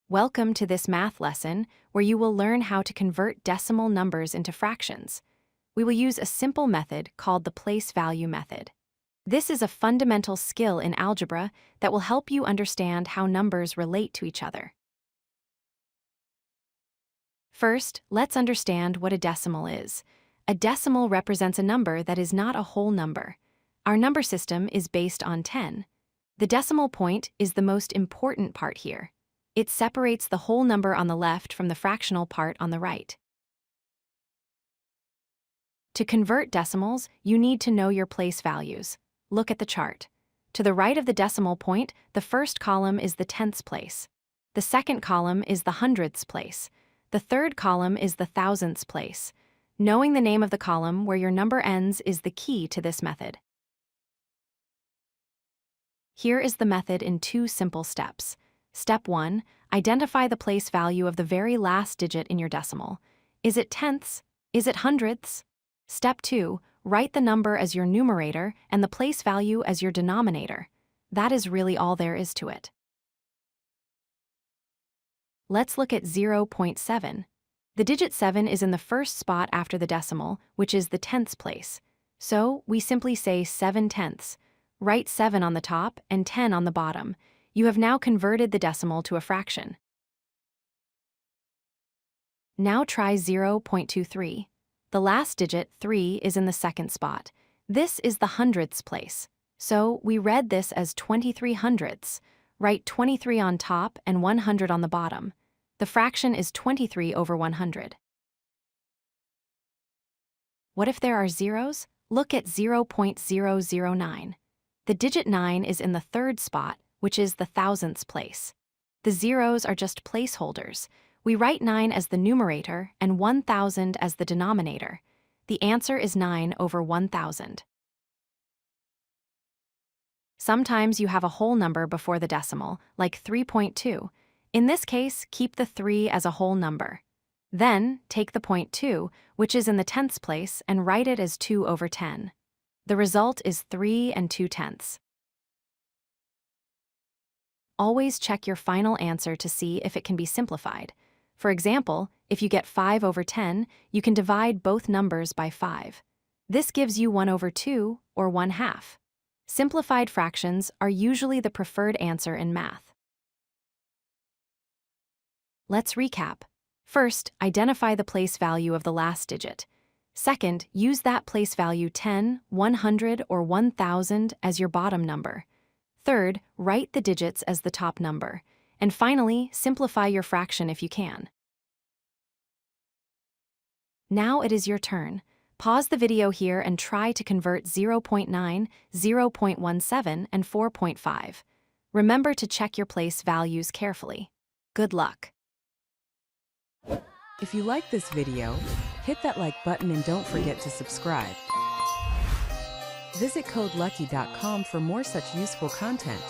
Welcome to this math lesson where you will learn how to convert decimal numbers into fractions. We will use a simple method called the place value method. This is a fundamental skill in algebra that will help you understand how numbers relate to each other. First, let's understand what a decimal is. A decimal represents a number that is not a whole number. Our number system is based on 10. The decimal point is the most important part here. It separates the whole number on the left from the fractional part on the right. To convert decimals, you need to know your place values. Look at the chart. To the right of the decimal point, the first column is the tenths place. The second column is the hundredths place. The third column is the thousandths place. Knowing the name of the column where your number ends is the key to this method. Here is the method in 2 simple steps. Step 1. Identify the place value of the very last digit in your decimal. Is it tenths? Is it hundredths? Step 2. Write the number as your numerator and the place value as your denominator. That is really all there is to it. Let's look at 0.7. The digit 7 is in the first spot after the decimal, which is the tenths place. So we simply say 7/10. Write 7 on the top and 10 on the bottom. You have now converted the decimal to a fraction. Now try 0.23. The last digit, 3, is in the second spot. This is the hundredths place. So we read this as 23 hundredths. Write 23 on top and 100 on the bottom. The fraction is 23 over 100. What if there are zeros? Look at 0.009. The digit 9 is in the third spot, which is the thousandths place. The zeros are just placeholders. We write 9 as the numerator and 1000 as the denominator. The answer is 9 over 1000. Sometimes you have a whole number before the decimal, like 3.2. In this case, keep the 3 as a whole number. Then, take the 0.2, which is in the tenths place, and write it as 2 over 10. The result is 3 2/10. Always check your final answer to see if it can be simplified. For example, if you get 5 over 10, you can divide both numbers by 5. This gives you 1 over 2, or 1/2. Simplified fractions are usually the preferred answer in math. Let's recap. First, identify the place value of the last digit. Second, use that place value 10, 100, or 1000 as your bottom number. Third, write the digits as the top number. And finally, simplify your fraction if you can. Now it is your turn. Pause the video here and try to convert 0.9, 0.17, and 4.5. Remember to check your place values carefully. Good luck. If you like this video, hit that like button and don't forget to subscribe. Visit codelucky.com for more such useful content.